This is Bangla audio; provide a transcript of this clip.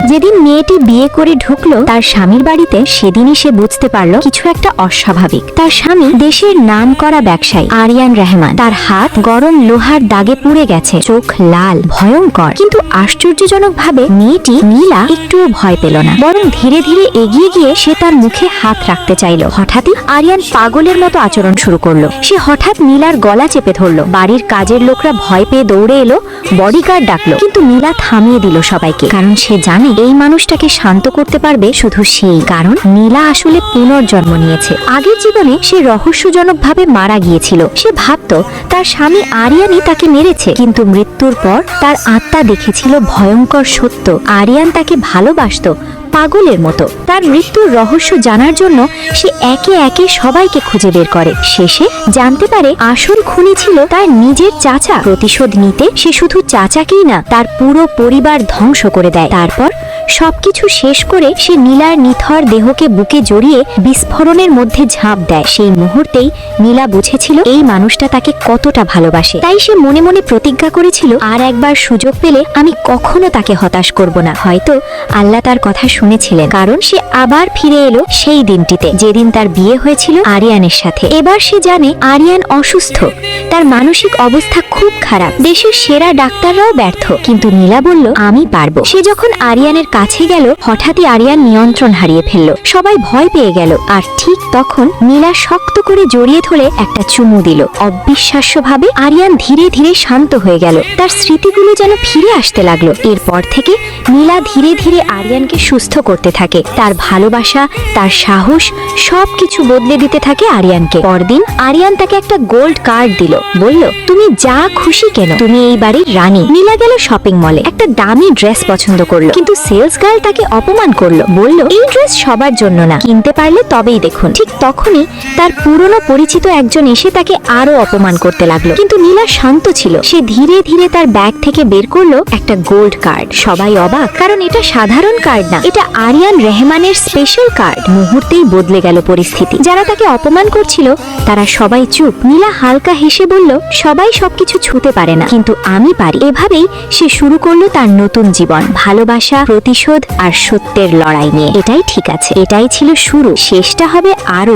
যেদিন মেয়েটি বিয়ে করে ঢুকলো তার স্বামীর বাড়িতে, সেদিনই সে বুঝতে পারলো কিছু একটা অস্বাভাবিক। তার স্বামী দেশের নামকরা ব্যবসায়ী আরিয়ান রহমান। তার হাত গরম লোহার দাগে পুড়ে গেছে, চোখ লাল, ভয়ঙ্কর। কিন্তু আশ্চর্যজনকভাবে মেয়েটি নীলা একটুও ভয় পেল না, বরং ধীরে ধীরে এগিয়ে গিয়ে সে তার মুখে হাত রাখতে চাইল। হঠাৎই আরিয়ান পাগলের মতো আচরণ শুরু করলো। সে হঠাৎ নীলার গলা চেপে ধরলো। বাড়ির কাজের লোকরা ভয় পেয়ে দৌড়ে এলো, বডিগার্ড ডাকলো, কিন্তু নীলা থামিয়ে দিল সবাইকে, কারণ সে জানে এই মানুষটাকে শান্ত করতে পারবে শুধু সেই। কারণ নীলা আসলে পুনর্জন্ম নিয়েছে। আগের জীবনে সে রহস্যজনকভাবে মারা গিয়েছিল। সে ভাবতো তার স্বামী আরিয়ানই তাকে মেরেছে, কিন্তু মৃত্যুর পর তার আত্মা দেখেছিল ভয়ঙ্কর সত্য। আরিয়ান তাকে ভালোবাসতো পাগলের মতো। তার মৃত্যুর রহস্য জানার জন্য সে একে একে সবাইকে খুঁজে বের করে। শেষে জানতে পারে আসল খুনি ছিল তার নিজের চাচা। প্রতিশোধ নিতে সে শুধু চাচাকেই না, তার পুরো পরিবার ধ্বংস করে দেয়। তারপর সবকিছু শেষ করে সে নীলার নিথর দেহকে বুকে জড়িয়ে বিস্ফোরণের মধ্যে ঝাঁপ দেয়। সেই মুহূর্তেই নীলা বুঝেছিল এই মানুষটা তাকে কতটা ভালোবাসে। তাই সে মনে মনে প্রতিজ্ঞা করেছিল, আর একবার সুযোগ পেলে আমি কখনো তাকে হতাশ করব না। হয়তো আল্লাহ তার কথা শুনেছিলেন, কারণ সে আবার ফিরে এলো সেই দিনটিতে যেদিন তার বিয়ে হয়েছিল আরিয়ানের সাথে। এবার সে জানে আরিয়ান অসুস্থ, তার মানসিক অবস্থা খুব খারাপ। দেশের সেরা ডাক্তাররাও ব্যর্থ, কিন্তু নীলা বলল আমি পারবো। সে যখন আরিয়ানের কাছে গেল, হঠাৎই আরিয়ান নিয়ন্ত্রণ হারিয়ে ফেলল। সবাই ভয় পেয়ে গেল। আর ঠিক তখন নীলা শক্ত করে জড়িয়ে ধরে একটা চুমু দিল। অবিশ্বাস্যভাবে আরিয়ান ধীরে ধীরে শান্ত হয়ে গেল। তার স্মৃতিগুলো যেন ফিরে আসতে লাগলো। এরপর থেকে নীলা ধীরে ধীরে আরিয়ানকে সুস্থ করতে থাকে। তার ভালোবাসা, তার সাহস সবকিছু বদলে দিতে থাকে আরিয়ানকে। পরদিন আরিয়ান তাকে একটা গোল্ড কার্ড দিল, বলল তুমি যা খুশি কেন, তুমি এই বাড়ির রানী। নীলা গেল শপিং মলে, একটা দামি ড্রেস পছন্দ করলো, কিন্তু সেলস গার্ল তাকে অপমান করলো, বলল এই ড্রেস সবার জন্য না, কিনতে পারলে তবেই দেখুন। ঠিক তখনই তার পুরনো পরিচিত একজন এসে তাকে আরো অপমান করতে লাগলো, কিন্তু নীলা শান্ত ছিল। সে ধীরে ধীরে তার ব্যাগ থেকে বের করলো একটা গোল্ড কার্ড। সবাই অবাক, কারণ এটা সাধারণ কার্ড না, এটা আরিয়ান রহমানের স্পেশাল কার্ড। মুহূর্তেই বদলে গেল পরিস্থিতি। যারা তাকে অপমান করছিল তারা সবাই চুপ। নীলা হালকা হেসে বলল, সবাই সবকিছু ছুঁতে পারে না, কিন্তু আমি পারি। এভাবেই সে শুরু করলো তার নতুন জীবন, ভালোবাসা, প্রতিশোধ আর সত্যের লড়াই নিয়ে। এটাই ঠিক আছে, এটাই ছিল শুরু, শেষটা হবে আরো